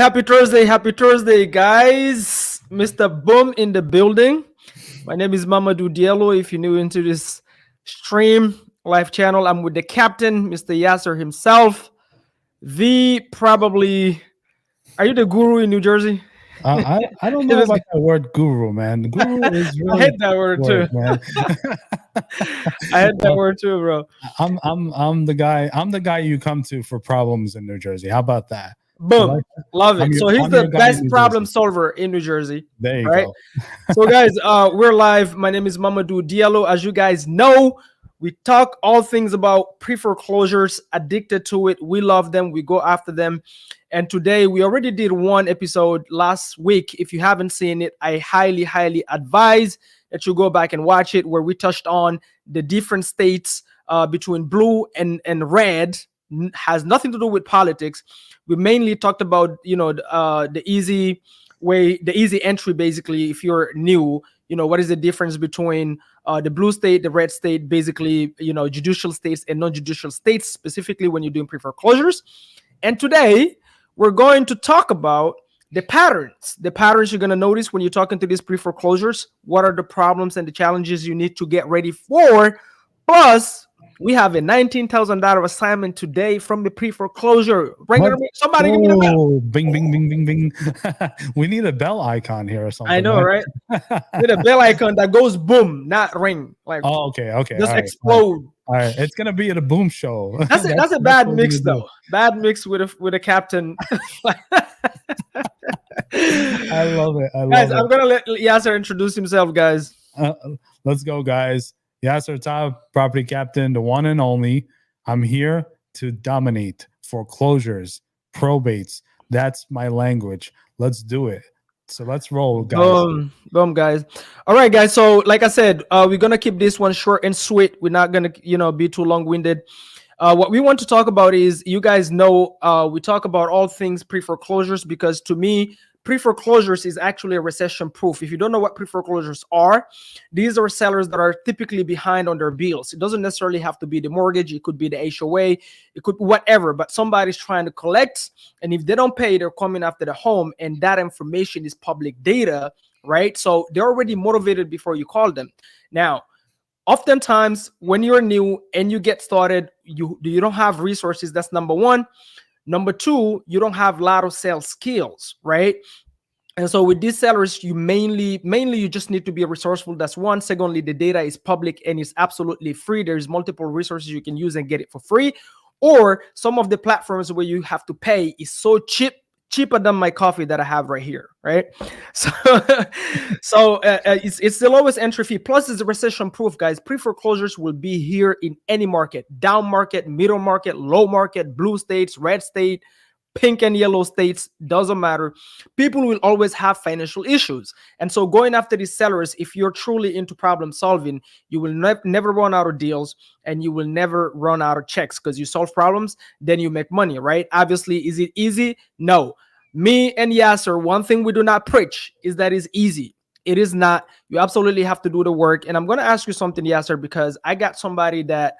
happy Thursday, guys. Mr. Boom in the building. My name is Mamadou Diallo. If you're new into this stream live channel, I'm with the captain, Mr. Yasser himself. The probably, are you the guru in New Jersey? I don't know about that word guru, man. Guru is I really hate that word too. man. I hate that word too, bro. I'm the guy you come to for problems in New Jersey. How about that? Boom. Love it. So he's the best problem Jersey. solver in New Jersey. There you right? go. So guys, we're live. My name is Mamadou Diallo. As you guys know, we talk all things about pre-foreclosures, addicted to it. We love them. We go after them. And today we already did one episode last week. If you haven't seen it, I highly, highly advise that you go back and watch it, where we touched on the different states between blue and red. Has nothing to do with politics. We mainly talked about, the easy way, the easy entry, basically. If you're new, what is the difference between the blue state, the red state, basically, judicial states and non-judicial states, specifically when you're doing pre-foreclosures. And today we're going to talk about the patterns you're going to notice when you're talking to these pre-foreclosures. What are the problems and the challenges you need to get ready for? Plus, we have a $19,000 assignment today from the pre-foreclosure. Somebody give me the bell. Bing, bing, bing, bing, bing. We need a bell icon here or something. I know, right? Need a bell icon that goes boom, not ring. Like, okay. Just explode. All right. It's gonna be at a boom show. That's a bad mix, though. Bad mix with a captain. I love it. Guys, I'm gonna let Yasser introduce himself, guys. Let's go, guys. Yasser Top, property captain, the one and only. I'm here to dominate foreclosures, probates. That's my language. Let's do it. So let's roll, guys. Boom, guys. All right, guys. So like I said, we're going to keep this one short and sweet. We're not going to, be too long-winded. What we want to talk about is, you guys know, we talk about all things pre-foreclosures, because to me, pre-foreclosures is actually a recession proof. If you don't know what pre-foreclosures are, these are sellers that are typically behind on their bills. It doesn't necessarily have to be the mortgage. It could be the HOA. It could be whatever, but somebody's trying to collect. And if they don't pay, they're coming after the home. And that information is public data, right? So they're already motivated before you call them. Now, oftentimes when you're new and you get started, you don't have resources. That's number one. Number two, you don't have a lot of sales skills, right? And so with these sellers, you mainly you just need to be resourceful. That's one. Secondly, the data is public and it's absolutely free. There's multiple resources you can use and get it for free. Or some of the platforms where you have to pay is so cheaper than my coffee that I have right here, right? So, it's the lowest entry fee. Plus, it's a recession proof, guys. Pre-foreclosures will be here in any market: down market, middle market, low market, blue states, red state, pink and yellow states, doesn't matter. People will always have financial issues. And so going after these sellers, if you're truly into problem solving, you will never run out of deals, and you will never run out of checks, because you solve problems, then you make money, right? Obviously, is it easy? No. Me and Yasser, one thing we do not preach is that it's easy. It is not. You absolutely have to do the work. And I'm going to ask you something, Yasser, because I got somebody that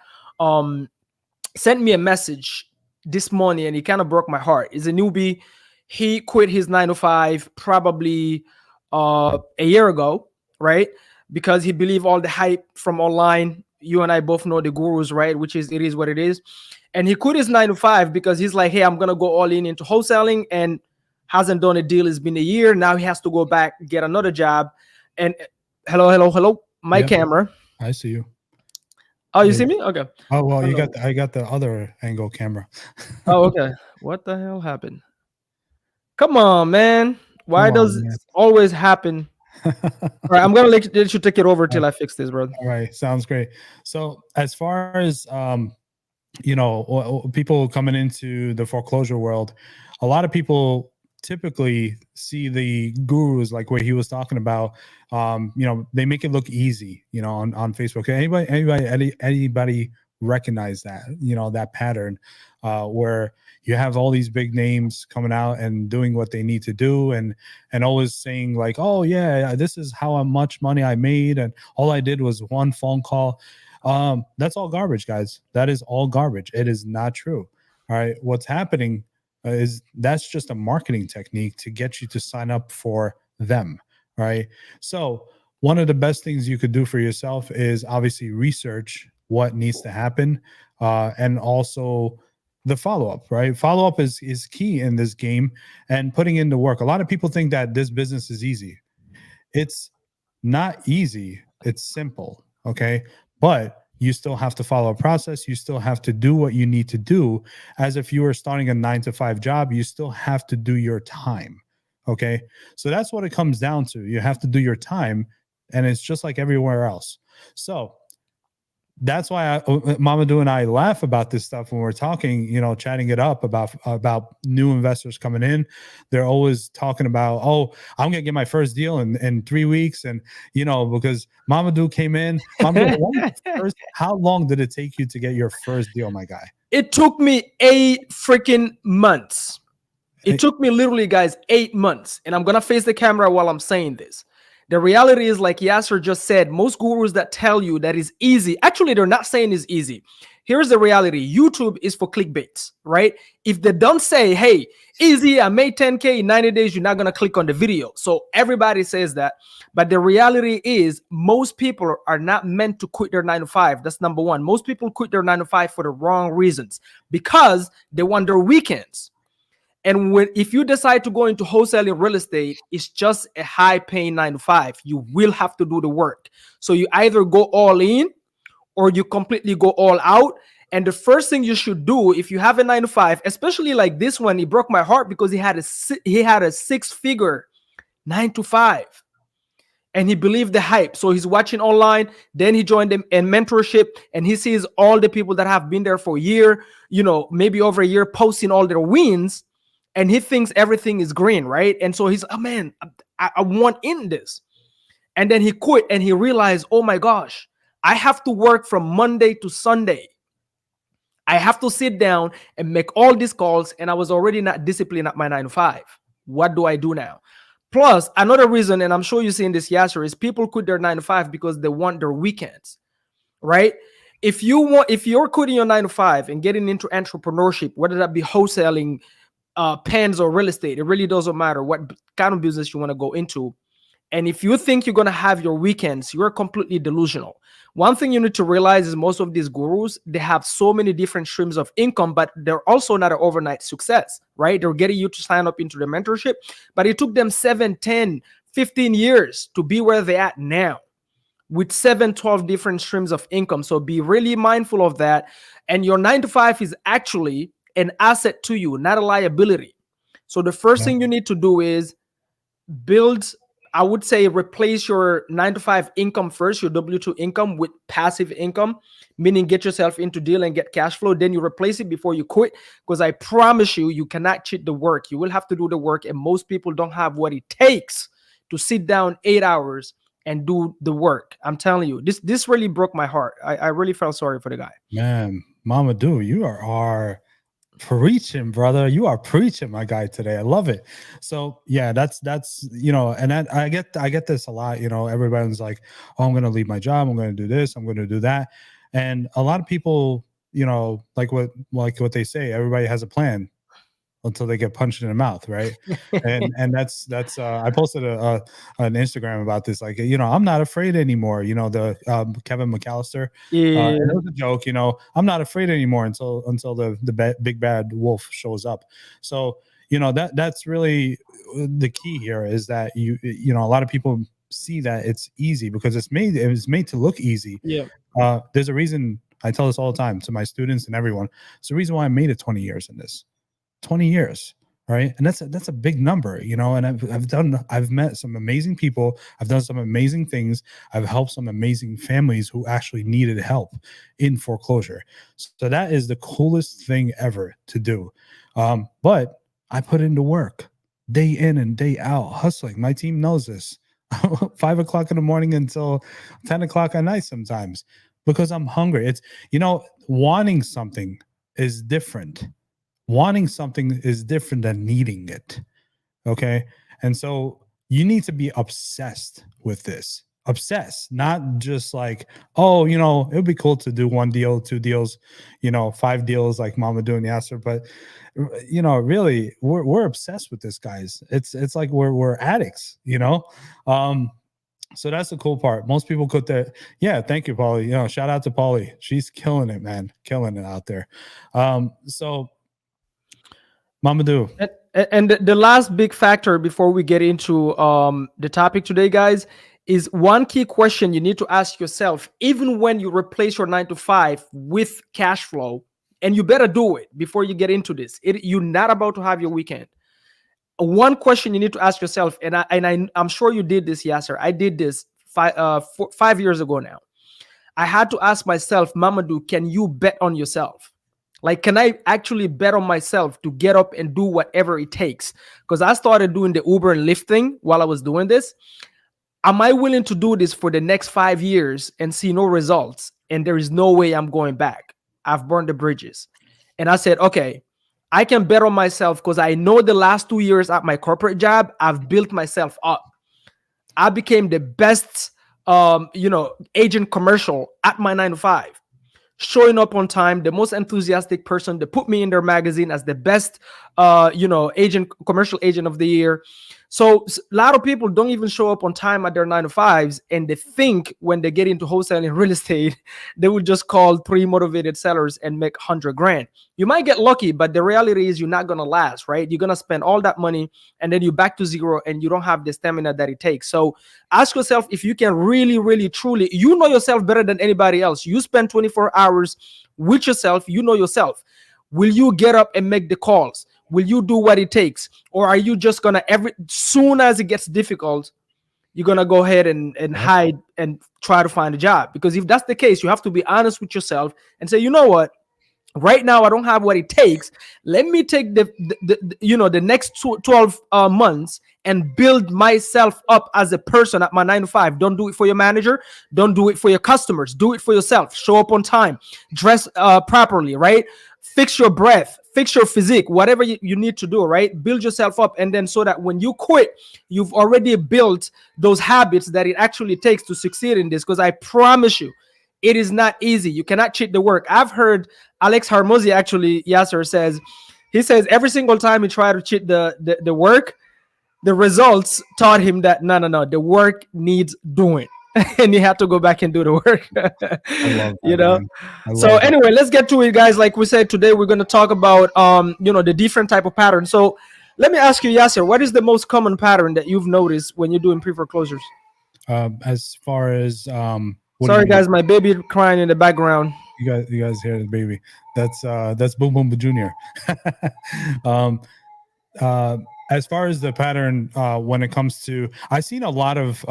sent me a message this morning, and he kind of broke my heart. He's a newbie. He quit his 9-to-5 probably a year ago, right? Because he believed all the hype from online. You and I both know the gurus, right? Which is, it is what it is. And he quit his 9-to-5 because he's like, hey, I'm going to go all in into wholesaling, and hasn't done a deal. It's been a year. Now he has to go back, get another job. And hello. My camera. I see you. Oh, you see me? Okay. Oh, well, I got the other angle camera. Oh, okay. What the hell happened? Come on, man. Why does it always happen? All right, I'm gonna let you take it over till I fix this, brother. All right, sounds great. So as far as people coming into the foreclosure world, a lot of people typically see the gurus, like what he was talking about. They make it look easy, on Facebook. Anybody recognize that, that pattern where you have all these big names coming out and doing what they need to do, and always saying like, oh yeah, this is how much money I made, and all I did was one phone call. That's all garbage, guys. That is all garbage. It is not true. All right, what's happening is that's just a marketing technique to get you to sign up for them, right? So one of the best things you could do for yourself is obviously research what needs to happen, and also the follow-up, right? Follow-up is key in this game, and putting in the work. A lot of people think that this business is easy. It's not easy. It's simple. Okay. But you still have to follow a process. You still have to do what you need to do. As if you were starting a 9 to 5 job, you still have to do your time. Okay. So that's what it comes down to. You have to do your time. And it's just like everywhere else. So that's why Mamadou and I laugh about this stuff when we're talking, chatting it up about new investors coming in. They're always talking about, oh, I'm gonna get my first deal in 3 weeks, and because Mamadou came in. Mamadou, how long did it take you to get your first deal, my guy? It took me 8 freaking months. It took me literally, guys, 8 months, and I'm gonna face the camera while I'm saying this. The reality is, like Yasser just said, most gurus that tell you that is easy, actually, they're not saying it's easy. Here's the reality. YouTube is for clickbaits, right? If they don't say, hey, easy, I made 10K in 90 days, you're not going to click on the video. So everybody says that. But the reality is most people are not meant to quit their 9 to 5. That's number one. Most people quit their 9 to 5 for the wrong reasons because they want their weekends. And if you decide to go into wholesaling real estate, it's just a high paying 9 to 5. You will have to do the work. So you either go all in or you completely go all out. And the first thing you should do, if you have a 9 to 5, especially like this one, it broke my heart because he had a 6-figure 9 to 5. And he believed the hype. So he's watching online. Then he joined them in mentorship, and he sees all the people that have been there for a year, maybe over a year, posting all their wins. And he thinks everything is green, right? And so he's, oh man, I want in this. And then he quit and he realized, oh my gosh, I have to work from Monday to Sunday. I have to sit down and make all these calls. And I was already not disciplined at my 9 to 5. What do I do now? Plus, another reason, and I'm sure you're seeing this, Yasser, is people quit their 9 to 5 because they want their weekends, right? If you're quitting your 9 to 5 and getting into entrepreneurship, whether that be wholesaling, pens or real estate, it really doesn't matter what kind of business you want to go into. And if you think you're going to have your weekends, you're completely delusional. One thing you need to realize is most of these gurus, they have so many different streams of income, but they're also not an overnight success, right? They're getting you to sign up into the mentorship, but it took them 7, 10, 15 years to be where they're at now with 7, 12 different streams of income. So be really mindful of that. And your 9 to 5 is actually an asset to you, not a liability. So the first thing you need to do is build, I would say, replace your 9 to 5 income first, your W2 income, with passive income, meaning get yourself into deal and get cash flow. Then you replace it before you quit, because I promise you, you cannot cheat the work. You will have to do the work, and most people don't have what it takes to sit down 8 hours and do the work. I'm telling you, this really broke my heart. I really felt sorry for the guy. Man, Mamadou, you are preaching, brother. You are preaching, my guy, today. I love it. So yeah, that's and I get this a lot. Everybody's like, oh, I'm gonna leave my job, I'm gonna do this, I'm gonna do that. And a lot of people, like what they say, everybody has a plan until they get punched in the mouth, right? and that's I posted an Instagram about this, like, I'm not afraid anymore. The Kevin McAllister, and it was a joke. I'm not afraid anymore until the big bad wolf shows up. So that's really the key here, is that a lot of people see that it's easy because it was made to look easy. Yeah. There's a reason. I tell this all the time to my students and everyone. It's the reason why I made it 20 years in this. 20 years, right? And that's a big number, and I've met some amazing people. I've done some amazing things. I've helped some amazing families who actually needed help in foreclosure. So that is the coolest thing ever to do. But I put into work day in and day out, hustling. My team knows this. 5 o'clock in the morning until 10 o'clock at night sometimes, because I'm hungry. It's, wanting something is different. Wanting something is different than needing it. Okay. And so you need to be obsessed with this. obsessed, not just like, oh, you know, it would be cool to do 1 deal, 2 deals, you know, 5 deals like Mama doing Yasser, but you know, really, we're obsessed with this, guys. It's like we're addicts, you know. So that's the cool part. Most people put that. Yeah, thank you, Paulie. You know, shout out to Paulie. She's killing it, man, killing it out there. So Mamadou. And the last big factor before we get into the topic today, guys, is one key question you need to ask yourself, even when you replace your 9 to 5 with cash flow, and you better do it before you get into this. You're not about to have your weekend. One question you need to ask yourself, and I'm sure you did this, Yasser. I did this 5 years ago now. I had to ask myself, Mamadou, can you bet on yourself? Like, can I actually bet on myself to get up and do whatever it takes? Because I started doing the Uber and Lyft thing while I was doing this. Am I willing to do this for the next 5 years and see no results? And there is no way I'm going back. I've burned the bridges. And I said, okay, I can bet on myself because I know the last 2 years at my corporate job, I've built myself up. I became the best, agent commercial at my 9 to 5. Showing up on time, the most enthusiastic person. They put me in their magazine as the best, commercial agent of the year. So a lot of people don't even show up on time at their 9 to 5s, and they think when they get into wholesaling real estate, they will just call 3 motivated sellers and make 100 grand. You might get lucky, but the reality is you're not gonna last, right? You're gonna spend all that money, and then you're back to zero, and you don't have the stamina that it takes. So ask yourself if you can really, really, truly, you know yourself better than anybody else. You spend 24 hours with yourself. You know yourself. Will you get up and make the calls? Will you do what it takes? Or are you just gonna soon as it gets difficult, you're gonna go ahead and hide and try to find a job? Because if that's the case, you have to be honest with yourself and say, you know what? Right now, I don't have what it takes. Let me take the next 12 months and build myself up as a person at my 9 to 5. Don't do it for your manager. Don't do it for your customers. Do it for yourself. Show up on time. Dress properly, right? Fix your breath. Fix your physique. Whatever you need to do, right? Build yourself up, and then so that when you quit, you've already built those habits that it actually takes to succeed in this. Because I promise you, it is not easy. You cannot cheat the work. I've heard Alex Harmozy actually, Yasser says, he says every single time he tried to cheat the work, the results taught him that no, the work needs doing. And he had to go back and do the work. I love that, you know. So anyway, let's get to it, guys. Like we said, today we're going to talk about the different type of patterns. So let me ask you, Yasser, what is the most common pattern that you've noticed when you're doing pre-foreclosures? As far as sorry guys, my baby crying in the background. You guys hear the baby? That's Boom Boom Junior. As far as the pattern, when it comes to, I've seen a lot of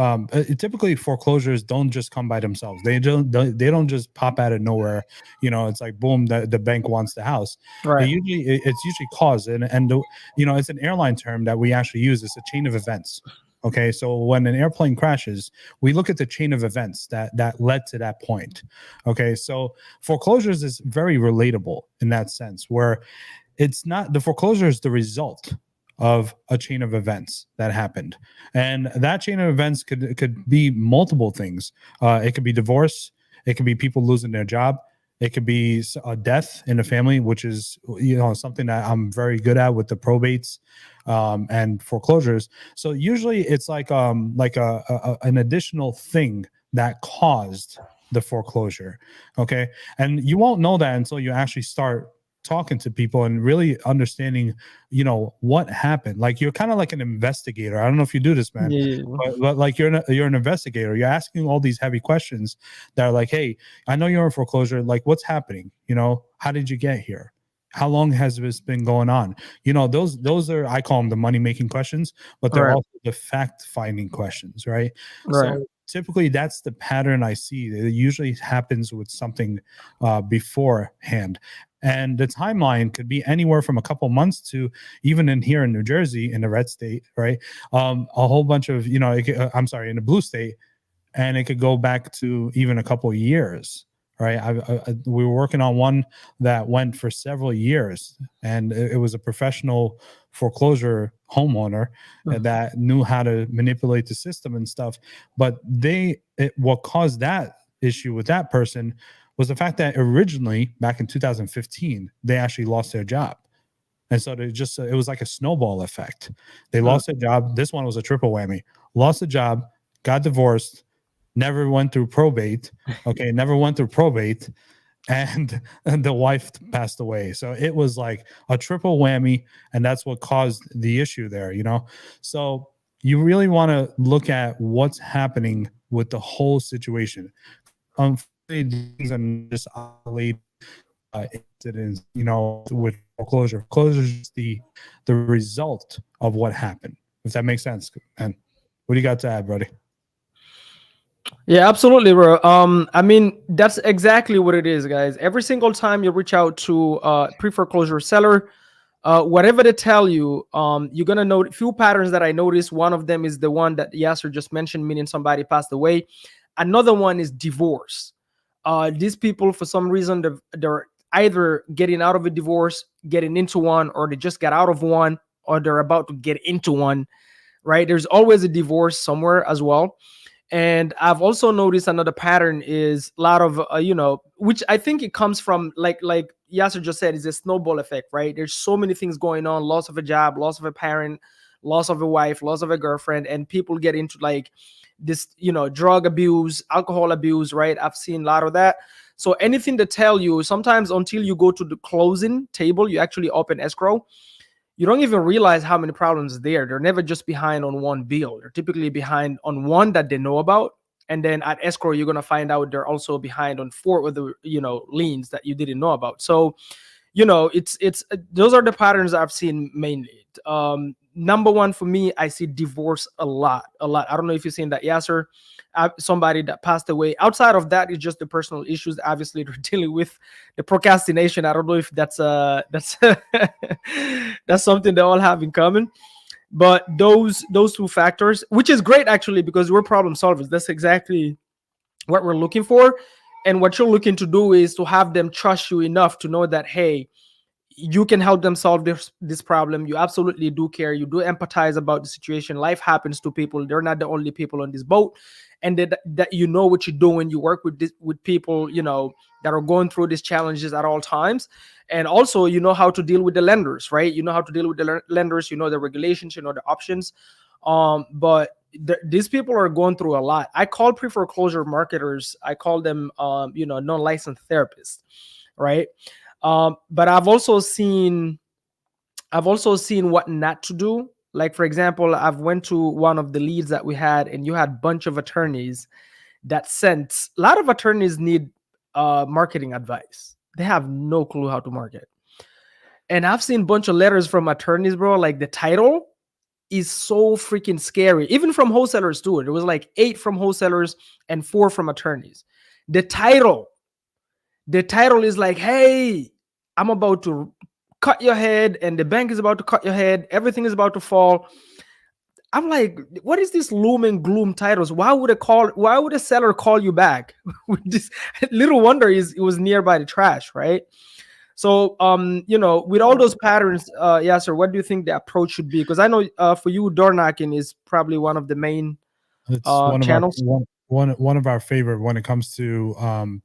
typically foreclosures don't just come by themselves. They don't just pop out of nowhere. You know, it's like boom, the bank wants the house. Right. It's usually caused, and it's an airline term that we actually use. It's a chain of events. Okay, so when an airplane crashes, we look at the chain of events that led to that point. Okay, so foreclosures is very relatable in that sense, where it's not, the foreclosure is the result of a chain of events that happened, and that chain of events could be multiple things. It could be divorce, it could be people losing their job, it could be a death in a family, which is something that I'm very good at with the probates and foreclosures. So usually it's like an additional thing that caused the foreclosure. Okay, and you won't know that until you actually start talking to people and really understanding, what happened. Like, you're kind of like an investigator. I don't know if you do this, man. Yeah. But like you're an investigator. You're asking all these heavy questions that are like, hey, I know you're in foreclosure. Like, what's happening? How did you get here? How long has this been going on? Those are, I call them the money making questions, but they're also the fact finding questions, right? So typically that's the pattern I see. It usually happens with something beforehand. And the timeline could be anywhere from a couple months to even here in New Jersey, in the red state, right? A whole bunch of, in the blue state, and it could go back to even a couple of years, right? We were working on one that went for several years, and it was a professional foreclosure homeowner that knew how to manipulate the system and stuff. But what caused that issue with that person was the fact that originally back in 2015 they actually lost their job. And so it was like a snowball effect. They lost their job. This one was a triple whammy. Lost a job, got divorced, never went through probate. Okay, never went through probate, and the wife passed away. So it was like a triple whammy, and that's what caused the issue there, you know? So you really want to look at what's happening with the whole situation. Unfortunately, things are not just isolated incidents, you know, with foreclosure. Foreclosure is just the result of what happened, if that makes sense. And what do you got to add, buddy? Yeah, absolutely, bro. I mean, that's exactly what it is, guys. Every single time you reach out to pre-foreclosure seller, whatever they tell you, you're gonna note a few patterns that I noticed. One of them is the one that Yasser just mentioned, meaning somebody passed away. Another one is divorce. These people, for some reason, they're either getting out of a divorce, getting into one, or they just got out of one, or they're about to get into one. Right? There's always a divorce somewhere as well. And I've also noticed another pattern is a lot of which I think it comes from like Yasser just said, is a snowball effect, right? There's so many things going on: loss of a job, loss of a parent, loss of a wife, loss of a girlfriend, and people get into like this, drug abuse, alcohol abuse, right? I've seen a lot of that. So anything to tell you, sometimes until you go to the closing table, you actually open escrow, you don't even realize how many problems there. They're never just behind on one bill. They're typically behind on one that they know about. And then at escrow, you're going to find out they're also behind on 4 other, liens that you didn't know about. So, it's those are the patterns I've seen mainly. Number one for me, I see divorce a lot. I don't know if you've seen that, Yasser. Somebody that passed away. Outside of that, it's just the personal issues. Obviously, they're dealing with the procrastination. I don't know if that's that's something they all have in common. But those 2 factors, which is great actually, because we're problem solvers. That's exactly what we're looking for. And what you're looking to do is to have them trust you enough to know that, hey, you can help them solve this problem. You absolutely do care. You do empathize about the situation. Life happens to people. They're not the only people on this boat. And that you know what you're doing. You work with people, that are going through these challenges at all times. And also, you know how to deal with the lenders, right? You know how to deal with the lenders. You know the regulations. You know the options. But these people are going through a lot. I call pre-foreclosure marketers. I call them, non-licensed therapists, right? But I've also seen what not to do. Like, for example, I've went to one of the leads that we had, and you had a bunch of attorneys that sent. A lot of attorneys need marketing advice. They have no clue how to market. And I've seen a bunch of letters from attorneys, bro. Like, the title is so freaking scary. Even from wholesalers too. There was like 8 from wholesalers and 4 from attorneys. The title is like, hey, I'm about to cut your head, and the bank is about to cut your head. Everything is about to fall. I'm like, what is this loom and gloom titles? Why would a seller call you back? With this? Little wonder it was nearby the trash, right? So, with all those patterns, Yasser, what do you think the approach should be? Because I know for you, door knocking is probably one of the main channels. One of our favorite when it comes to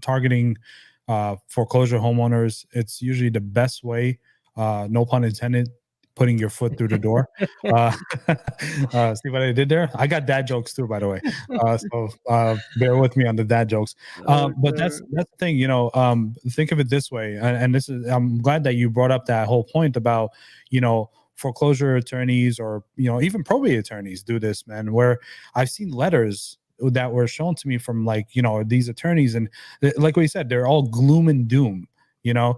targeting foreclosure homeowners. It's usually the best way, no pun intended, putting your foot through the door. See what I did there? I got dad jokes too, by the way. So bear with me on the dad jokes. But that's the thing, think of it this way. And this is, I'm glad that you brought up that whole point about, foreclosure attorneys or, even probate attorneys do this, man, where I've seen letters that were shown to me from these attorneys, and like what you said, they're all gloom and doom. The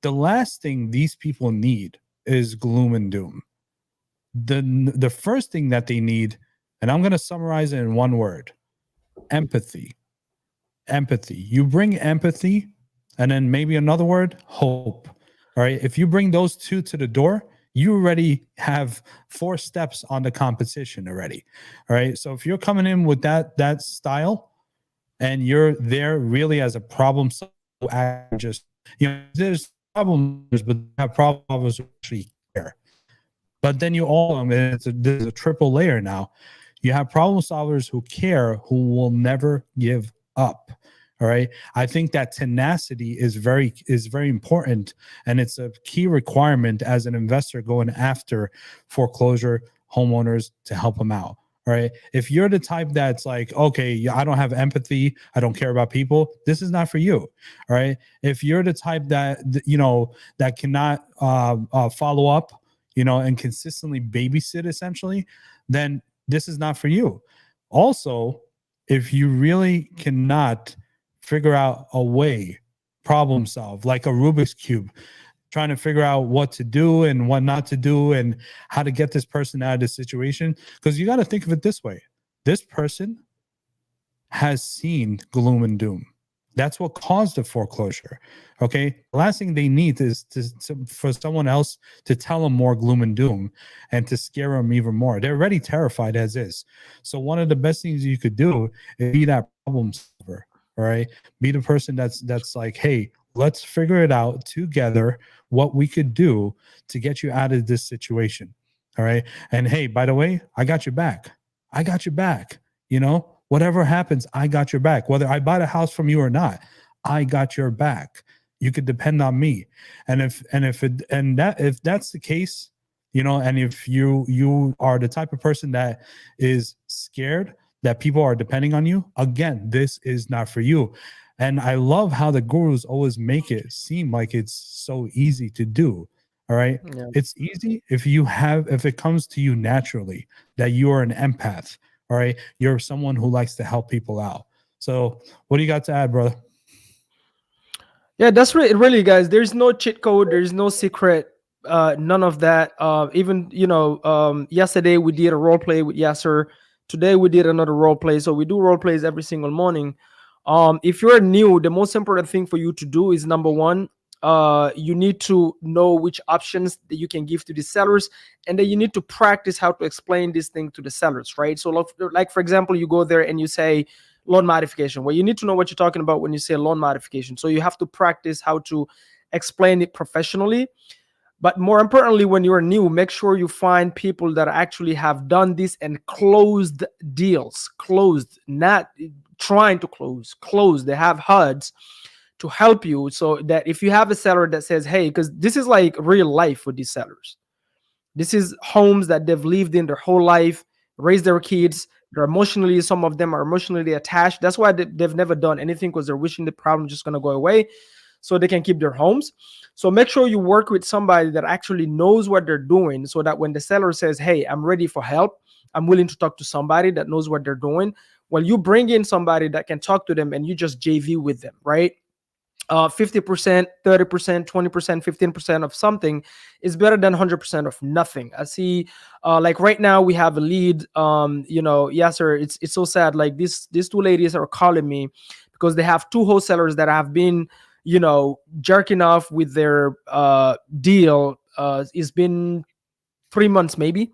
last thing these people need is gloom and doom. The first thing that they need, and I'm going to summarize it in one word: empathy. You bring empathy, and then maybe another word: hope. All right, if you bring those 2 to the door, you already have 4 steps on the competition already. All right. So if you're coming in with that style, and you're there really as a problem solver, just, there's problems, but they have problems who actually care. But then you all, I mean, there's a triple layer now. You have problem solvers who care, who will never give up. All right. I think that tenacity is very important, and it's a key requirement as an investor going after foreclosure homeowners to help them out. All right. If you're the type that's like, okay, I don't have empathy, I don't care about people, this is not for you. All right. If you're the type that that cannot follow up, and consistently babysit essentially, then this is not for you. Also, if you really cannot figure out a way, problem solve, like a Rubik's Cube, trying to figure out what to do and what not to do and how to get this person out of this situation, because you got to think of it this way. This person has seen gloom and doom. That's what caused the foreclosure. Okay. The last thing they need is for someone else to tell them more gloom and doom and to scare them even more. They're already terrified as is. So one of the best things you could do is be that problem solver. All right. Be the person that's like, hey, let's figure it out together what we could do to get you out of this situation. All right. And hey, by the way, I got your back. I got your back. Whatever happens, I got your back. Whether I buy the house from you or not, I got your back. You could depend on me. And if that's the case, and if you are the type of person that is scared that people are depending on you, again, this is not for you. And I love how the gurus always make it seem like it's so easy to do. All right. Yeah. It's easy if it comes to you naturally, that you are an empath. All right. You're someone who likes to help people out. So what do you got to add, brother? Yeah, that's really, guys. There's no cheat code. There's no secret. None of that. Even yesterday we did a role play with Yasser. Today we did another role play. So we do role plays every single morning. If you're new, the most important thing for you to do is, number one, you need to know which options that you can give to the sellers, and then you need to practice how to explain this thing to the sellers, right? So like for example, you go there and you say loan modification. Well, you need to know what you're talking about when you say loan modification. So you have to practice how to explain it professionally. But more importantly, when you're new, make sure you find people that actually have done this and closed deals, not trying to close. They have HUDs to help you, so that if you have a seller that says, hey, because this is like real life with these sellers. This is homes that they've lived in their whole life, raised their kids. Some of them are emotionally attached. That's why they've never done anything, because they're wishing the problem just going to go away so they can keep their homes. So make sure you work with somebody that actually knows what they're doing, so that when the seller says, hey, I'm ready for help, I'm willing to talk to somebody that knows what they're doing, well, you bring in somebody that can talk to them and you just JV with them, right? 50%, 30%, 20%, 15% of something is better than 100% of nothing. I see, like right now we have a lead. Yasser, it's so sad. Like these two ladies are calling me because they have two wholesalers that have been, jerking off with their deal. It's been 3 months maybe,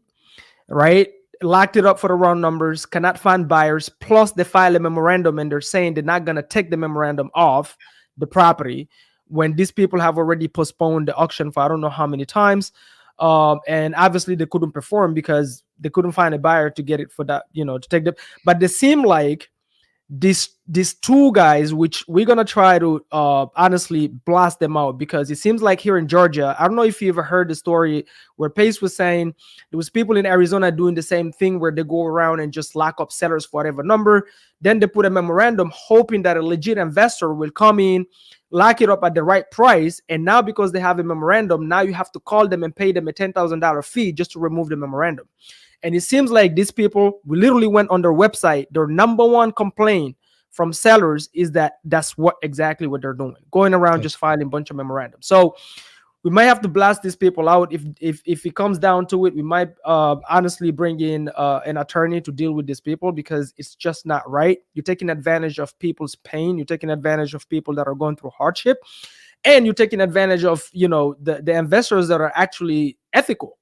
right? Locked it up for the wrong numbers, cannot find buyers. Plus, they file a memorandum and they're saying they're not gonna take the memorandum off the property when these people have already postponed the auction for I don't know how many times. And obviously they couldn't perform because they couldn't find a buyer to get it for that, to take them. But they seem like these two guys, which we're gonna try to honestly blast them out, because it seems like here in Georgia, I don't know if you ever heard the story where Pace was saying there was people in Arizona doing the same thing, where they go around and just lock up sellers for whatever number. Then they put a memorandum hoping that a legit investor will come in, lock it up at the right price. And now because they have a memorandum, now you have to call them and pay them a $10,000 fee just to remove the memorandum. And it seems like these people, we literally went on their website. Their number one complaint from sellers is that's exactly what they're doing, going around just filing a bunch of memorandums. So we might have to blast these people out. If it comes down to it, we might honestly bring in an attorney to deal with these people, because it's just not right. You're taking advantage of people's pain. You're taking advantage of people that are going through hardship, and you're taking advantage of the investors that are actually ethical,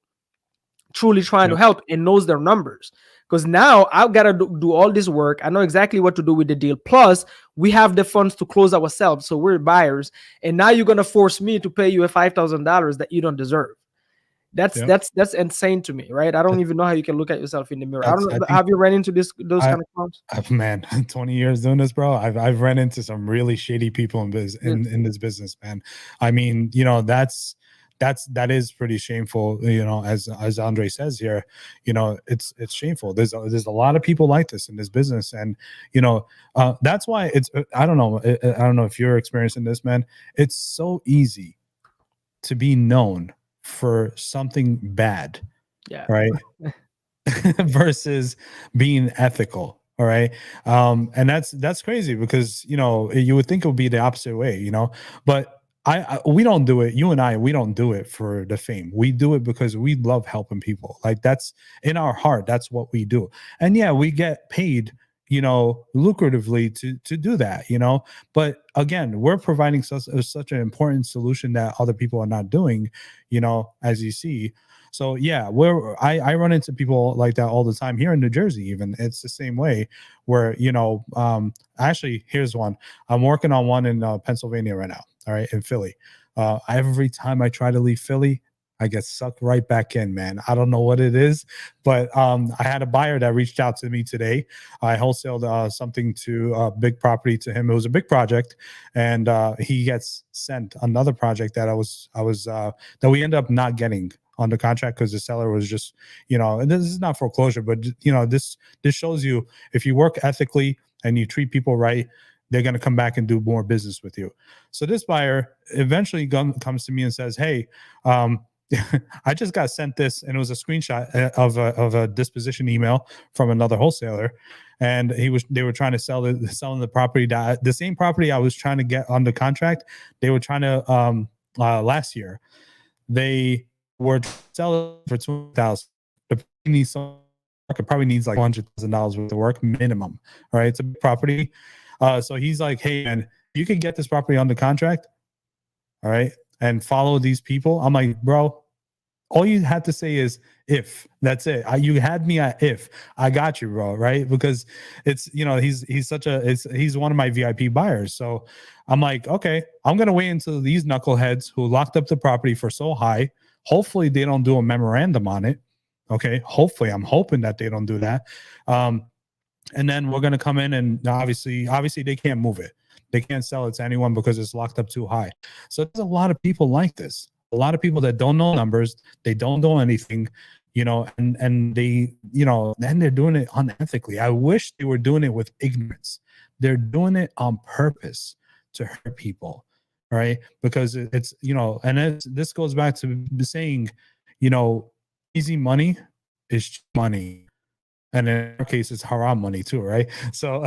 truly trying to help and knows their numbers. because now I've got to do all this work. I know exactly what to do with the deal. Plus, we have the funds to close ourselves, so we're buyers. And now you're gonna force me to pay you a $5,000 that you don't deserve. Yep. That's insane to me, right? I don't even know how you can look at yourself in the mirror. I don't I know. think Have you run into those I, kind of clowns? man, 20 years doing this, bro. I've run into some really shady people Dude, in this business, man. I mean, that is pretty shameful, as Andre says here. It's shameful. There's a lot of people like this in this business, and that's why it's I don't know. I don't know if you're experiencing this, man. It's so easy to be known for something bad, yeah. right? Versus being ethical. All right. And that's crazy because you would think it would be the opposite way, but we don't do it. You and I, we don't do it for the fame. We do it because we love helping people. Like, that's in our heart. That's what we do. And yeah, we get paid, lucratively to do that, but again, we're providing such an important solution that other people are not doing, as you see. So yeah, I run into people like that all the time here in New Jersey. Even it's the same way where actually, here's one. I'm working on one in Pennsylvania right now. All right, in Philly. Every time I try to leave Philly, I get sucked right back in, man. I don't know what it is, but I had a buyer that reached out to me today. I wholesaled something to a big property to him. It was a big project, and he gets sent another project that that we end up not getting on the contract because the seller was just, and this is not foreclosure, but this shows you if you work ethically and you treat people right, they're going to come back and do more business with you. So this buyer eventually comes to me and says, hey, I just got sent this, and it was a screenshot of a disposition email from another wholesaler, and they were trying to selling the property, the same property I was trying to get on the contract. They were trying to last year. They were selling for $200,000. It probably needs like $100,000 worth of work minimum. All right, it's a big property. So he's like, hey man, you can get this property on the contract, all right, and follow these people. I'm like, bro, all you had to say is if. That's it. You had me at if. I got you, bro, right? Because it's he's one of my VIP buyers. So I'm like, okay, I'm gonna wait until these knuckleheads who locked up the property for so high, hopefully they don't do a memorandum on it. Okay, hopefully, I'm hoping that they don't do that. And then we're going to come in, and obviously they can't move it. They can't sell it to anyone because it's locked up too high. So there's a lot of people like this. A lot of people that don't know numbers, they don't know anything, and they, then they're doing it unethically. I wish they were doing it with ignorance. They're doing it on purpose to hurt people, right? Because it's, and this goes back to saying, easy money is money. And in our case, it's haram money too, right? So,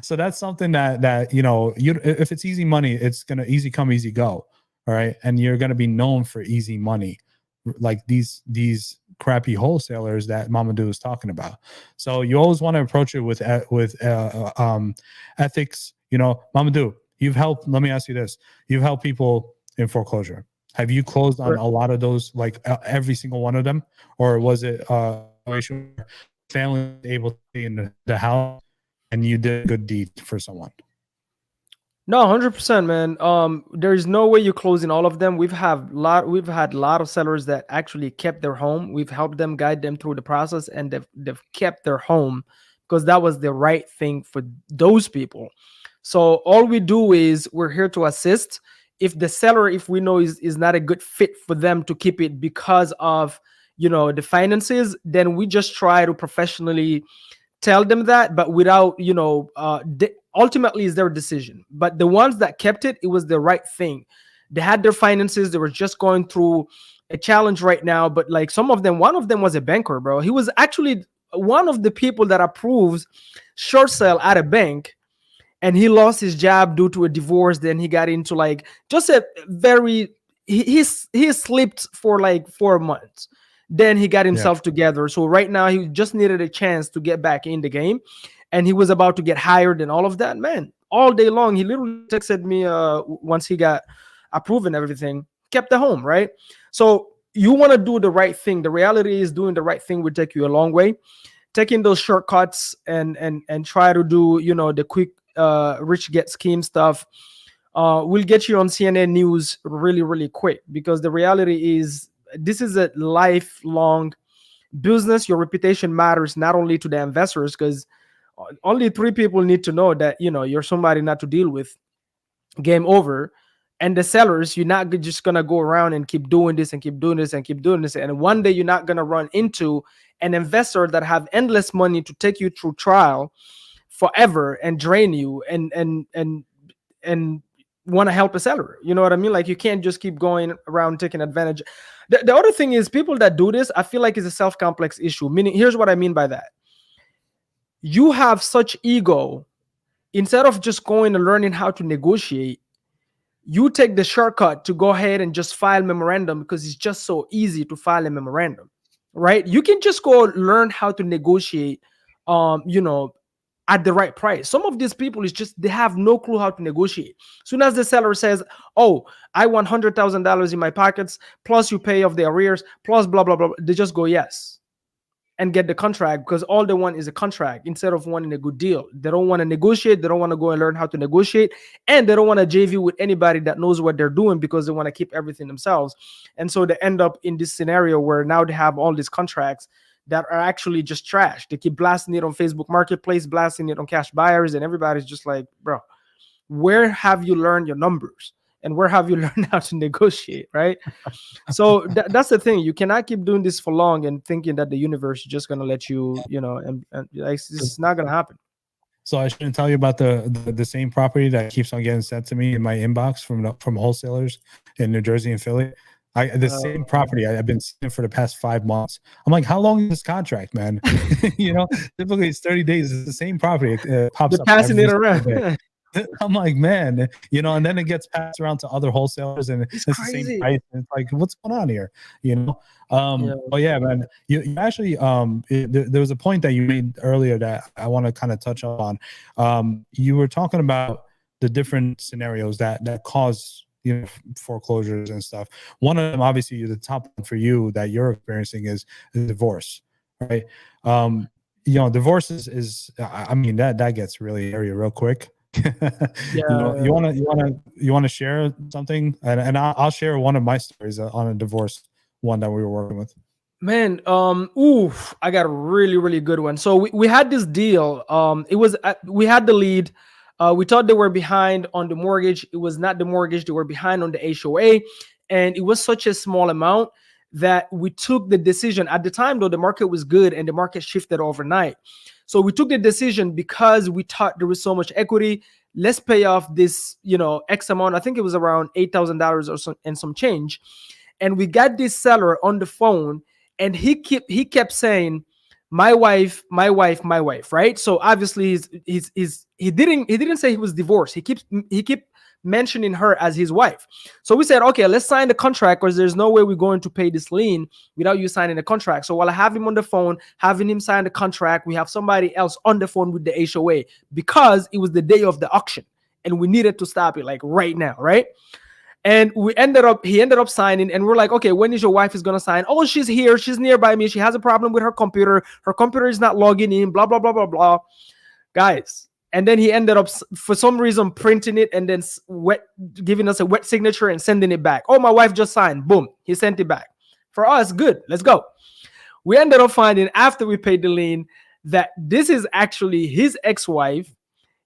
so that's something that if it's easy money, it's gonna easy come, easy go, all right? And you're gonna be known for easy money, like these crappy wholesalers that Mamadou is talking about. So you always want to approach it with ethics. Mamadou, you've helped. Let me ask you this: you've helped people in foreclosure. Have you closed on a lot of those, like every single one of them, or was it family able to be in the house and you did a good deed for someone? No, 100%, man. There's no way you're closing all of them. We've had a lot of sellers that actually kept their home. We've helped them, guide them through the process, and they've kept their home because that was the right thing for those people. So all we do is we're here to assist. If the seller, if we know is not a good fit for them to keep it because of the finances, then we just try to professionally tell them that, but without ultimately is their decision. But the ones that kept it was the right thing. They had their finances, they were just going through a challenge right now, but like some of them, one of them was a banker, bro. He was actually one of the people that approves short sale at a bank, and he lost his job due to a divorce. Then he got into like just a very he slipped for like 4 months. Then he got himself together. So right now he just needed a chance to get back in the game, and he was about to get hired and all of that. Man, all day long he literally texted me once he got approved and everything, kept the home, right? So you want to do the right thing. The reality is doing the right thing will take you a long way. taking those shortcuts and try to do, you know, the quick rich get scheme stuff will get you on CNN news really, really quick, because the reality is this is a lifelong business. Your reputation matters not only to the investors, because only 3 people need to know that, you know, you're somebody not to deal with. Game over. And the sellers, you're not just gonna go around and keep doing this and keep doing this and keep doing this, and one day you're not gonna run into an investor that have endless money to take you through trial forever and drain you and want to help a seller. You know what I mean? Like, you can't just keep going around taking advantage. The other thing is, people that do this, I feel like, is a self-complex issue. Meaning, here's what I mean by that. You have such ego. Instead of just going and learning how to negotiate, you take the shortcut to go ahead and just file memorandum, because it's just so easy to file a memorandum, right? You can just go learn how to negotiate, you know, at the right price. Some of these people is just, they have no clue how to negotiate. Soon as the seller says, oh, I want $100,000 in my pockets, plus you pay off the arrears, plus blah, blah, blah, they just go yes and get the contract, because all they want is a contract instead of wanting a good deal. They don't want to negotiate. They don't want to go and learn how to negotiate. And they don't want to JV with anybody that knows what they're doing, because they want to keep everything themselves. And so they end up in this scenario where now they have all these contracts that are actually just trash. They keep blasting it on Facebook Marketplace, blasting it on cash buyers, and everybody's just like, bro, where have you learned your numbers? And where have you learned how to negotiate, right? So that's the thing. You cannot keep doing this for long and thinking that the universe is just going to let you, you know, and like, it's not going to happen. So I shouldn't tell you about the same property that keeps on getting sent to me in my inbox from wholesalers in New Jersey and Philly. The same property I've been seeing for the past 5 months. I'm like, how long is this contract, man? You know, typically it's 30 days. It's the same property. It pops up passing it around. I'm like, man, you know, and then it gets passed around to other wholesalers, and it's the same price. And it's like, what's going on here? You know? But yeah, man, you actually, there was a point that you made earlier that I want to kind of touch on. You were talking about the different scenarios that cause, you know, foreclosures and stuff. One of them, obviously, the top one for you that you're experiencing is divorce, right? You know, divorce is I mean, that gets really hairy real quick. You know, you want to share something, and I'll share one of my stories on a divorce one that we were working with. Man, I got a really, really good one. So we had this deal. It was we had the lead. We thought they were behind on the mortgage. It was not the mortgage. They were behind on the HOA, and it was such a small amount that we took the decision. At the time, though, the market was good and the market shifted overnight. So we took the decision because we thought there was so much equity. Let's pay off this, you know, X amount. I think it was around $8,000 or so and some change. And we got this seller on the phone, and he kept saying, my wife, right? So obviously he didn't say he was divorced. He kept mentioning her as his wife. So we said, okay, let's sign the contract, because there's no way we're going to pay this lien without you signing the contract. So while I have him on the phone, having him sign the contract, we have somebody else on the phone with the HOA, because it was the day of the auction and we needed to stop it like right now, right? And he ended up signing, and we're like, okay, when is your wife is going to sign? Oh, she's here. She's nearby me. She has a problem with her computer. Her computer is not logging in, blah, blah, blah, blah, blah. Guys. And then he ended up, for some reason, printing it and then giving us a wet signature and sending it back. Oh, my wife just signed. Boom. He sent it back. For us, good. Let's go. We ended up finding, after we paid the lien, that this is actually his ex-wife,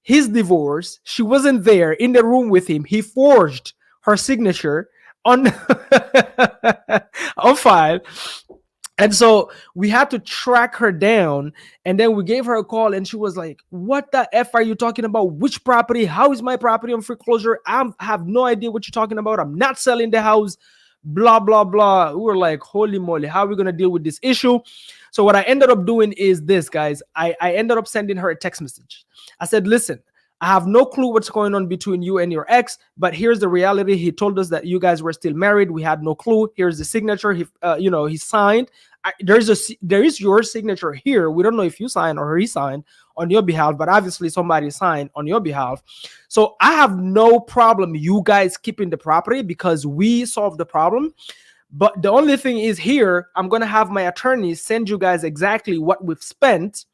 his divorce. She wasn't there in the room with him. He forged her signature on, on file. And so we had to track her down, and then we gave her a call, and she was like, what the F are you talking about? Which property? How is my property on foreclosure? I have no idea what you're talking about. I'm not selling the house, blah, blah, blah. We were like, holy moly, how are we going to deal with this issue? So what I ended up doing is this, guys. I ended up sending her a text message. I said, listen, I have no clue what's going on between you and your ex, but here's the reality. He told us that you guys were still married. We had no clue. Here's the signature. He signed. There is your signature here. We don't know if you signed or he signed on your behalf, but obviously somebody signed on your behalf. So I have no problem you guys keeping the property because we solved the problem. But the only thing is here, I'm gonna have my attorney send you guys exactly what we've spent,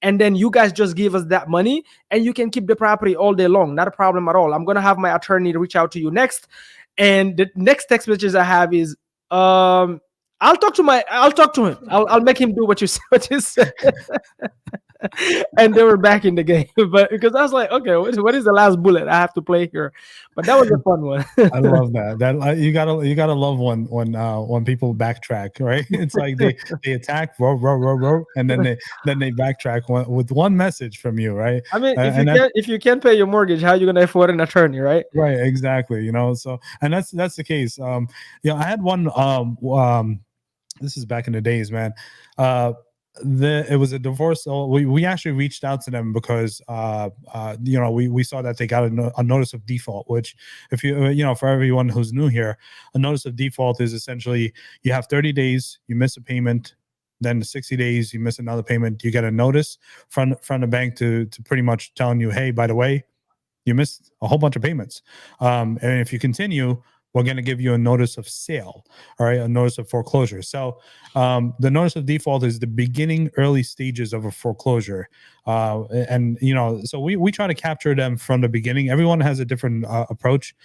and then you guys just give us that money, and you can keep the property all day long. Not a problem at all. I'm gonna have my attorney reach out to you next, and the next text messages I have is, I'll talk to him. I'll make him do what you what you said. And they were back in the game. But because I was like, okay, what is the last bullet I have to play here? But that was a fun one. I love that. That you gotta love when people backtrack, right? It's like they attack, and then they backtrack with one message from you, right? I mean, if you can't pay your mortgage, how are you gonna afford an attorney, right? Right, exactly. So, and that's the case. I had one. This is back in the days, man. It was a divorce. So we actually reached out to them because we saw that they got a notice of default, which, if for everyone who's new here, a notice of default is essentially you have 30 days, you miss a payment, then 60 days you miss another payment, you get a notice from the bank to pretty much telling you, hey, by the way, you missed a whole bunch of payments, and if you continue, we're going to give you a notice of sale, all right, a notice of foreclosure. So the notice of default is the beginning, early stages of a foreclosure. And so we try to capture them from the beginning. Everyone has a different approach.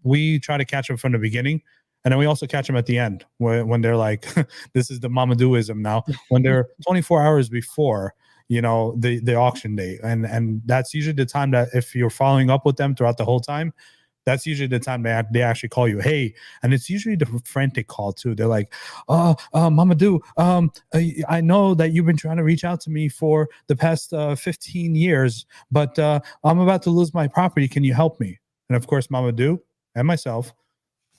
We try to catch them from the beginning. And then we also catch them at the end when they're like, this is the Mamadouism now, when they're 24 hours before the auction date. And that's usually the time that if you're following up with them throughout the whole time, that's usually the time they actually call you. Hey, and it's usually the frantic call too. They're like, Mamadou, I know that you've been trying to reach out to me for the past 15 years, but I'm about to lose my property. Can you help me? And of course, Mamadou and myself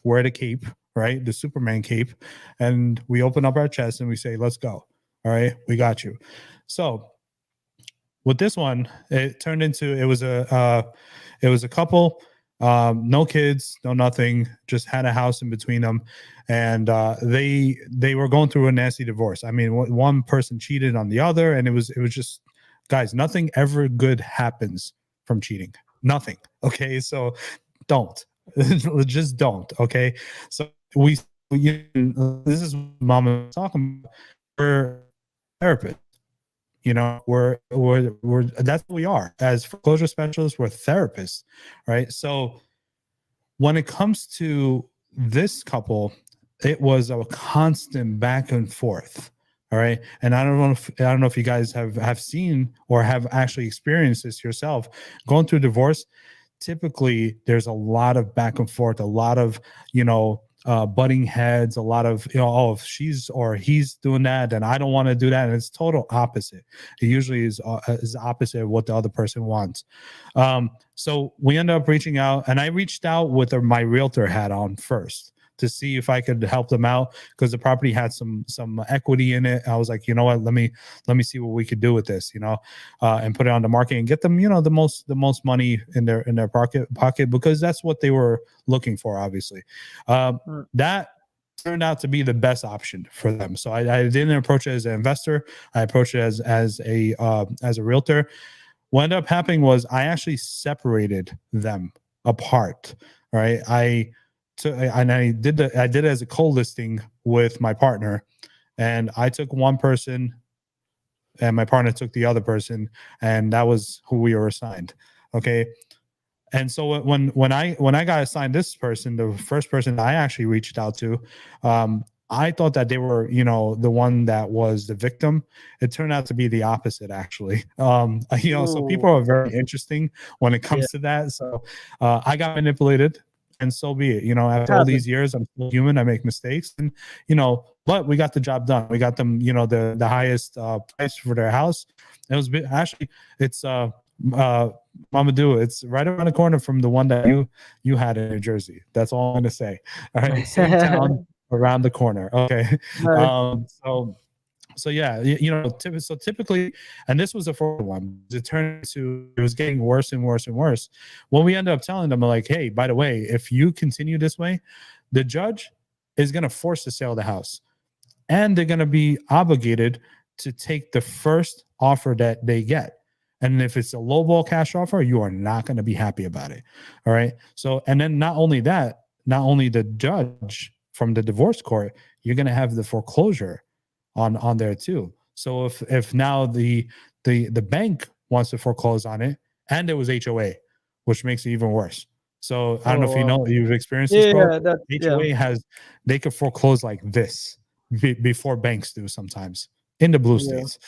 wear the cape, right? The Superman cape. And we open up our chest and we say, let's go. All right, we got you. So with this one, it turned into, it was a couple, no kids, no nothing, just had a house in between them. And they were going through a nasty divorce. I mean, one person cheated on the other, and it was just, guys, nothing ever good happens from cheating. Nothing. Okay. So don't, just don't. Okay. So this is what Mama was talking about. We're therapists. We're that's what we are as foreclosure specialists. We're therapists, right? So when it comes to this couple, it was a constant back and forth. All right, and I don't know if you guys have seen or have actually experienced this yourself. Going through divorce, typically there's a lot of back and forth, a lot of butting heads, a lot of if she's or he's doing that, and I don't want to do that, and it's total opposite. It usually is opposite of what the other person wants. So we end up reaching out, and I reached out with my realtor hat on first to see if I could help them out, because the property had some equity in it. I was like, you know what, let me see what we could do with this, and put it on the market and get them, the most money in their pocket, because that's what they were looking for, obviously. That turned out to be the best option for them. So I didn't approach it as an investor. I approached it as a realtor. What ended up happening was I actually separated them apart. Right. I did it as a co-listing with my partner, and I took one person and my partner took the other person, and that was who we were assigned. Okay. And so when I got assigned this person, the first person that I actually reached out to, I thought that they were, the one that was the victim. It turned out to be the opposite, actually. So people are very interesting when it comes to that. So I got manipulated. And so be it. After all these years, I'm still human. I make mistakes, and but we got the job done. We got them, the highest price for their house. It was actually, it's Mamadou. It's right around the corner from the one that you had in New Jersey. That's all I'm gonna say. All right, same town, around the corner. Okay. So yeah, so typically, and this was a fourth one, it was getting worse and worse and worse. When we ended up telling them, like, hey, by the way, if you continue this way, the judge is going to force the sale of the house, and they're going to be obligated to take the first offer that they get. And if it's a lowball cash offer, you are not going to be happy about it. All right. So, and then not only that, not only the judge from the divorce court, you're going to have the foreclosure on there too. So if now the bank wants to foreclose on it, and there was HOA, which makes it even worse. So I don't know if you know, you've experienced this, bro. HOA they could foreclose like this before banks do sometimes in the blue states,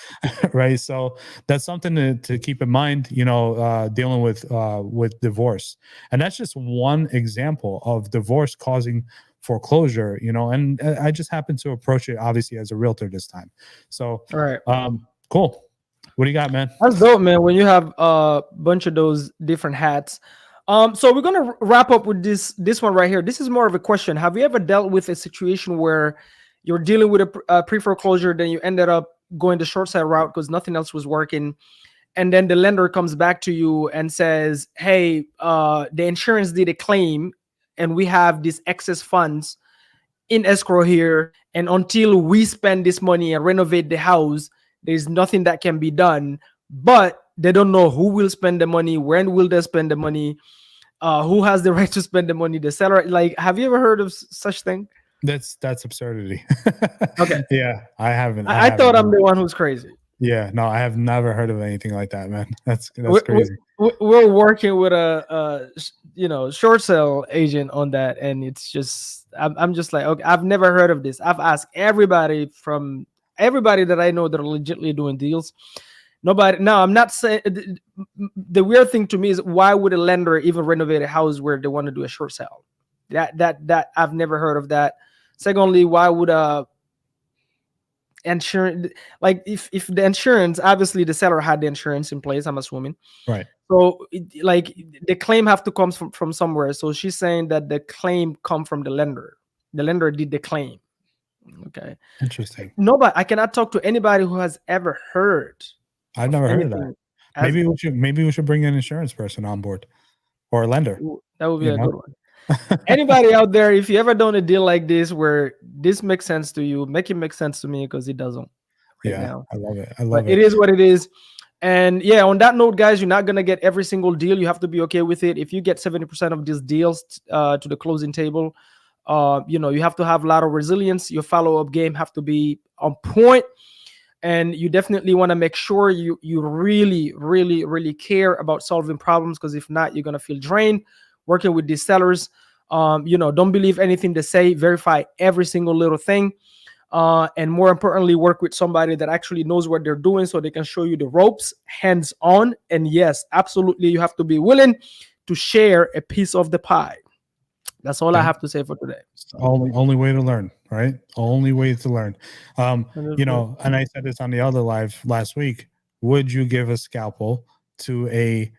right? So that's something to keep in mind, dealing with divorce. And that's just one example of divorce causing foreclosure, and I just happened to approach it obviously as a realtor this time. So, cool. What do you got, man? That's dope, man. When you have a bunch of those different hats. So we're gonna wrap up with this one right here. This is more of a question. Have you ever dealt with a situation where you're dealing with a pre-foreclosure, then you ended up going the short sale route because nothing else was working, and then the lender comes back to you and says, "Hey, the insurance did a claim, and we have these excess funds in escrow here, and until we spend this money and renovate the house, there's nothing that can be done." But they don't know who will spend the money, when will they spend the money, who has the right to spend the money, the seller. Like, have you ever heard of such thing? That's absurdity. Okay. Yeah, I haven't. I thought I'm the one who's crazy. Yeah, no, I have never heard of anything like that, man. That's crazy. We're working with a short sale agent on that, and it's just I'm just like, okay, I've never heard of this. I've asked everybody that I know that are legitimately doing deals. Nobody. No, I'm not saying. The weird thing to me is, why would a lender even renovate a house where they want to do a short sale? That I've never heard of that. Secondly, why would insurance, like if the insurance, obviously the seller had the insurance in place, I'm assuming, right? So like the claim have to come from somewhere. So she's saying that the claim come from the lender did the claim. Okay, interesting. No, but I cannot talk to anybody who has ever heard. I've never heard of that. Maybe we should bring an insurance person on board, or a lender. That would be a good one. Anybody out there, if you ever done a deal like this where this makes sense to you, make it make sense to me, because it doesn't now. I love it. It is what it is. And yeah, on that note, guys, you're not gonna get every single deal. You have to be okay with it. If you get 70% of these deals to the closing table, you have to have a lot of resilience. Your follow-up game have to be on point. And you definitely want to make sure you really, really, really care about solving problems, because if not, you're going to feel drained working with these sellers. Don't believe anything they say. Verify every single little thing. And more importantly, work with somebody that actually knows what they're doing, so they can show you the ropes hands-on. And yes, absolutely, you have to be willing to share a piece of the pie. That's all I have to say for today. Only way to learn, right? Only way to learn. And I said this on the other live last week. Would you give a scalpel to a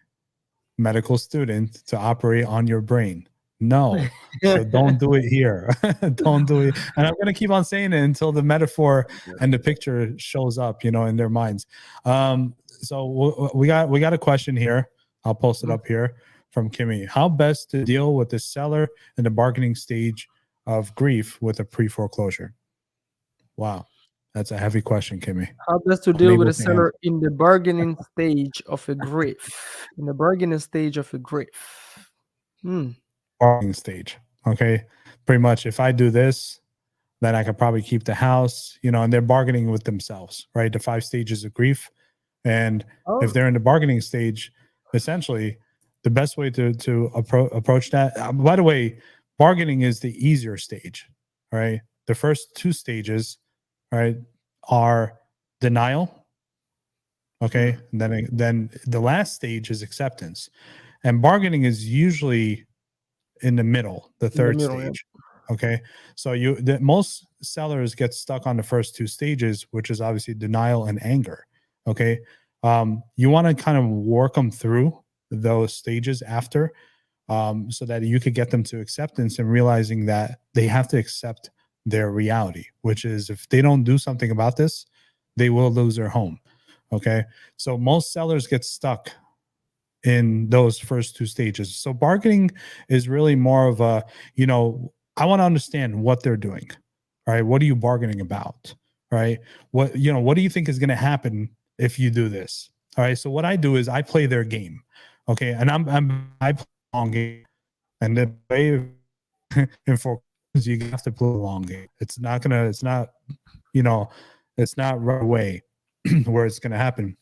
medical student to operate on your brain? No. So don't do it here. Don't do it. And I'm going to keep on saying it until the metaphor and the picture shows up, in their minds. So we got a question here. I'll post it up here from Kimmy. How best to deal with the seller in the bargaining stage of grief with a pre-foreclosure? Wow. That's a heavy question, Kimmy. How best to deal with a seller in the bargaining stage of a grief? In the bargaining stage of a grief. Bargaining stage. Okay. Pretty much, if I do this, then I could probably keep the house, and they're bargaining with themselves, right? The 5 stages of grief. And if they're in the bargaining stage, essentially, the best way to approach that, by the way, bargaining is the easier stage, right? The first 2 stages, right, are denial. Okay. And then the last stage is acceptance. And bargaining is usually in the middle, the third stage. Yeah. Okay. So most sellers get stuck on the first 2 stages, which is obviously denial and anger. Okay. You want to kind of work them through those stages after, so that you could get them to acceptance and realizing that they have to accept their reality, which is if they don't do something about this, they will lose their home. Okay. So most sellers get stuck in those first 2 stages. So bargaining is really more of a, I want to understand what they're doing. Right. What are you bargaining about? Right. What do you think is going to happen if you do this? All right. So what I do is I play their game. Okay. And I play a long game. And the way in foreclosure you have to play the long game. It's not you know, it's not right away where it's gonna happen.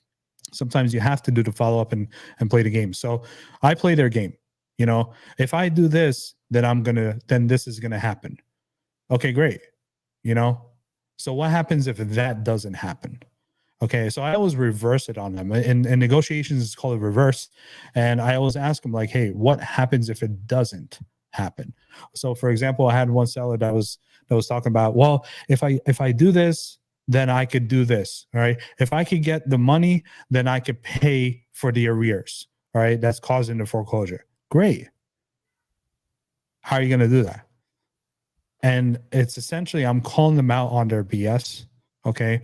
Sometimes you have to do the follow up and play the game. So I play their game. You know, if I do this, then this is gonna happen. Okay, great. You know, so what happens if that doesn't happen? Okay, so I always reverse it on them. In negotiations, it's called a reverse. And I always ask them, like, hey, what happens if it doesn't happen? So for example, I had one seller that was talking about, well, if I do this, then I could do this. All right. If I could get the money, then I could pay for the arrears. All right. That's causing the foreclosure. Great. How are you going to do that? And it's essentially, I'm calling them out on their BS. Okay.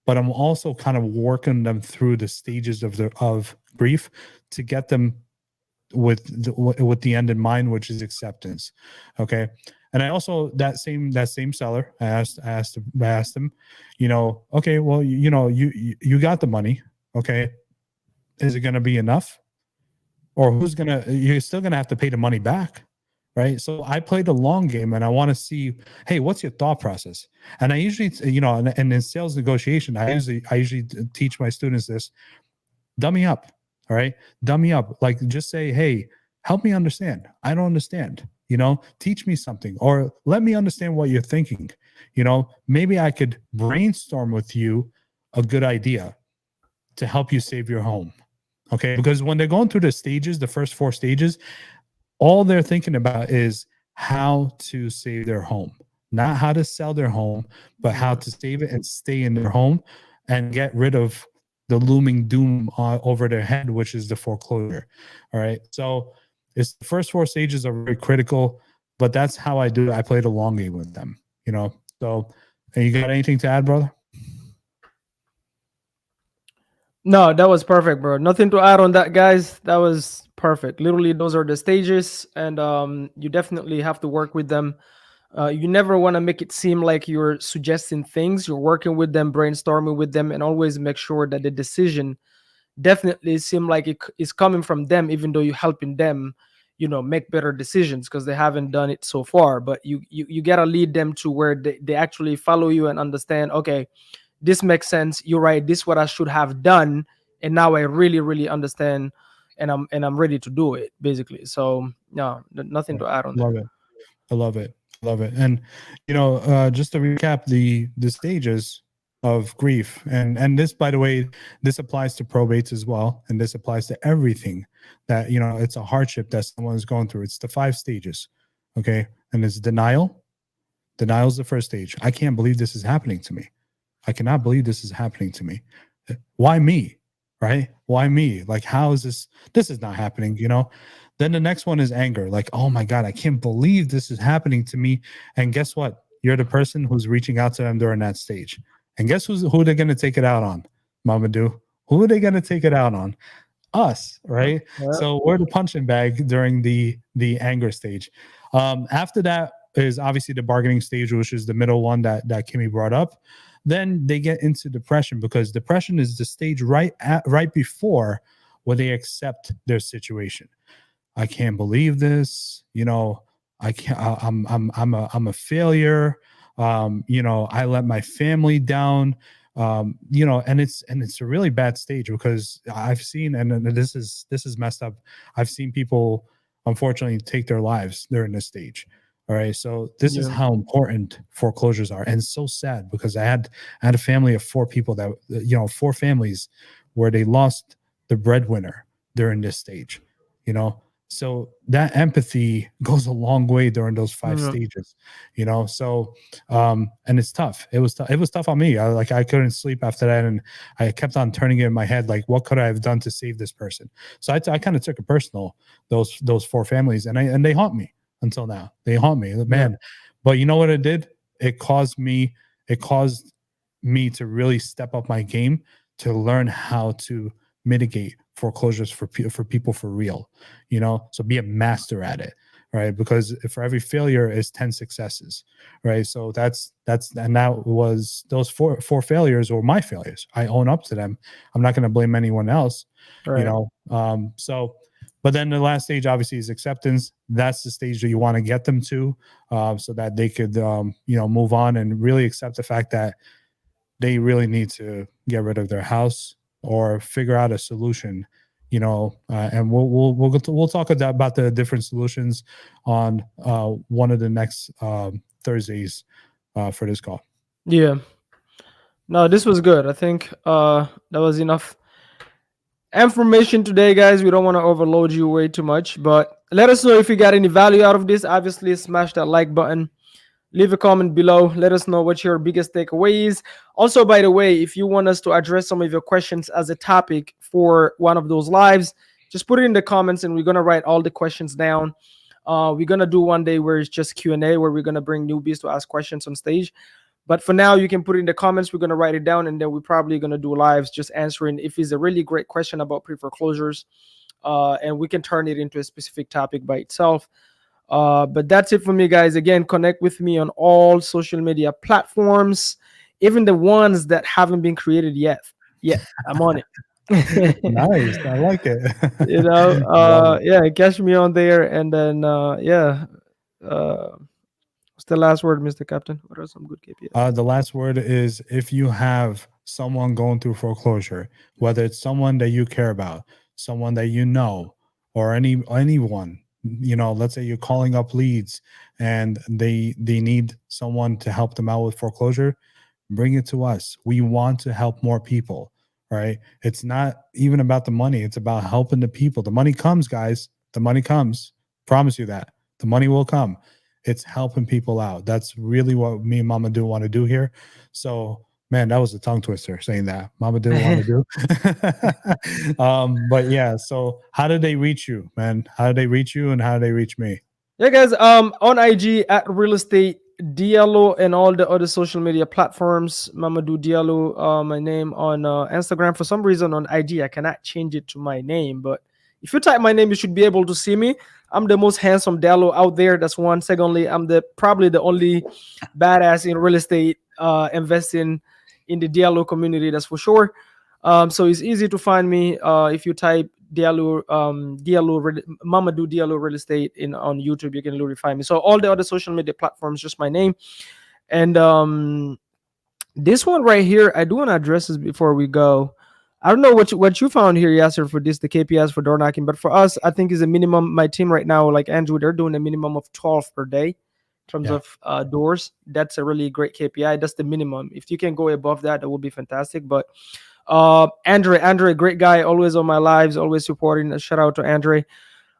But I'm also kind of working them through the stages of grief to get them with the end in mind, which is acceptance. Okay. And I also, that same seller, I asked him, you know, okay, well, you know, you got the money. Okay. Is it going to be enough? Or you're still going to have to pay the money back. Right. So I play the long game and I want to see, hey, what's your thought process? And I usually, you know, and in sales negotiation, I usually teach my students this: dummy up. All right. Dummy up. Like, just say, hey, help me understand. I don't understand. You know, teach me something, or let me understand what you're thinking. You know, maybe I could brainstorm with you a good idea to help you save your home. Okay. Because when they're going through the stages, the first 4 stages, all they're thinking about is how to save their home, not how to sell their home, but how to save it and stay in their home and get rid of the looming doom over their head, which is the foreclosure. All right. So it's the first 4 stages are very critical, but that's how I do it. I play the long game with them, you know? So, and you got anything to add, brother? No, that was perfect, bro. Nothing to add on that, guys. That was perfect. Literally, those are the stages, and you definitely have to work with them. You never want to make it seem like you're suggesting things. You're working with them, brainstorming with them, and always make sure that the decision definitely seem like it is coming from them, even though you're helping them, you know, make better decisions because they haven't done it so far. But you gotta lead them to where they actually follow you and understand, okay, this makes sense, you're right, this is what I should have done, and now I really understand, and I'm ready to do it, basically. So no, nothing to add on Love there. it. I love it. Love it. And, you know, just to recap the stages of grief, and this, by the way, this applies to probates as well, and this applies to everything that, you know, it's a hardship that someone's going through. It's the 5 stages. Okay. And it's denial. Denial is the first stage. I can't believe this is happening to me. I cannot believe this is happening to me. Why me? Right? Why me? Like, how is this? This is not happening, you know? Then the next one is anger. Like, oh my God, I can't believe this is happening to me. And guess what? You're the person who's reaching out to them during that stage. And guess who they're going to take it out on? Mamadou. Who are they going to take it out on? Us, right? Yeah. So we're the punching bag during the anger stage. After that is obviously the bargaining stage, which is the middle one that Kimmy brought up. Then they get into depression, because depression is the stage right before where they accept their situation. I can't believe this. You know, I can't. I'm a failure. You know, I let my family down. You know, and it's a really bad stage, because I've seen, and this is messed up. I've seen people, unfortunately, take their lives during this stage. All right. So this is how important foreclosures are. And so sad, because I had a family of 4 people that, you know, 4 families where they lost the breadwinner during this stage, you know. So that empathy goes a long way during those 5 stages, you know. So and it's tough. It was tough on me. I couldn't sleep after that, and I kept on turning it in my head, like, what could I have done to save this person? So I kind of took it personal, those 4 families, and they haunt me until now. They haunt me, man. But you know what it did? It caused me to really step up my game, to learn how to mitigate foreclosures for people for real, you know. So be a master at it, right? Because for every failure is 10 successes, right? So that's and that was, those four failures were my failures. I own up to them. I'm not going to blame anyone else, you know. So But then the last stage obviously is acceptance. That's the stage that you want to get them to, so that they could move on and really accept the fact that they really need to get rid of their house or figure out a solution. And we'll talk about the different solutions on one of the next Thursdays for this call. Yeah. No, this was good. I think that was enough information today, guys. We don't want to overload you way too much, but let us know if you got any value out of this. Obviously, smash that like button. Leave a comment below. Let us know what your biggest takeaway is. Also, by the way, if you want us to address some of your questions as a topic for one of those lives, just put it in the comments and we're going to write all the questions down. We're going to do one day where it's just Q&A, where we're going to bring newbies to ask questions on stage. But for now, you can put it in the comments. We're going to write it down, and then we're probably going to do lives just answering if it's a really great question about pre-foreclosures, and we can turn it into a specific topic by itself. But that's it for me, guys. Again, connect with me on all social media platforms, even the ones that haven't been created yet. Yeah, I'm on it. Nice. I like it. Yeah, catch me on there. And then, what's the last word, Mr. Captain? What are some good KPIs? The last word is, if you have someone going through foreclosure, whether it's someone that you care about, someone that you know, or anyone, let's say you're calling up leads and they need someone to help them out with foreclosure, bring it to us. We want to help more people, right? It's not even about the money. It's about helping the people. The money comes, guys. The money comes. Promise you that. The money will come. It's helping people out. That's really what me and Mama Do want to do here. So, man, that was a tongue twister saying that. Mama Do want to do. But yeah, so how did they reach you, man? How did they reach you and how did they reach me? Yeah, guys, on IG at Real Estate Diallo and all the other social media platforms. Mamadou Diallo, my name on Instagram. For some reason on IG, I cannot change it to my name, but if you type my name, you should be able to see me. I'm the most handsome Diallo out there. That's one. Secondly, I'm probably the only badass in real estate investing in the Diallo community. That's for sure. So it's easy to find me if you type Mamadou Diallo Real Estate on YouTube. You can literally find me. So all the other social media platforms, just my name. And this one right here, I do want to address this before we go. I don't know what you found here, Yasser, for this, the KPIs for door knocking, but for us, I think is a minimum. My team right now, like Andrew, they're doing a minimum of 12 per day in terms of doors. That's a really great KPI. That's the minimum. If you can go above that, that would be fantastic. But Andre, great guy, always on my lives, always supporting. A shout out to Andre.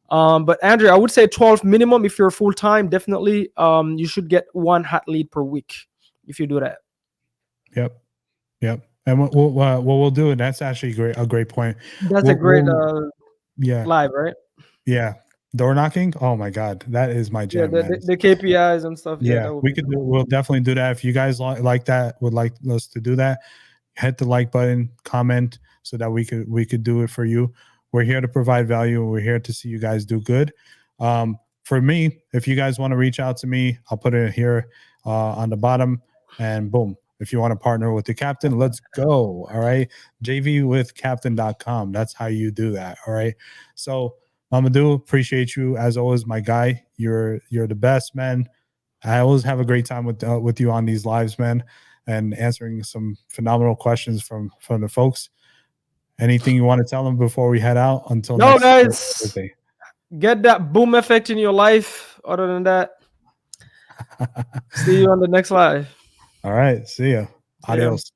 But Andre, I would say 12 minimum. If you're full time, definitely you should get one hot lead per week if you do that. Yep. And what we'll do, and that's actually a great point. That's a great live, right? Yeah. Door knocking. Oh my God. That is my jam. Yeah, the KPIs and stuff. Yeah, we'll definitely do that. If you guys like that, would like us to do that, hit the like button, comment so that we could do it for you. We're here to provide value. We're here to see you guys do good. For me, if you guys want to reach out to me, I'll put it here on the bottom, and boom. If you want to partner with the captain, let's go. All right. JVwithcaptain.com. That's how you do that. All right. So Mamadou, appreciate you as always, my guy. You're the best, man. I always have a great time with you on these lives, man, and answering some phenomenal questions from the folks. Anything you want to tell them before we head out? Until next guys, Thursday. Get that boom effect in your life. Other than that, see you on the next live. All right. See ya. Adios.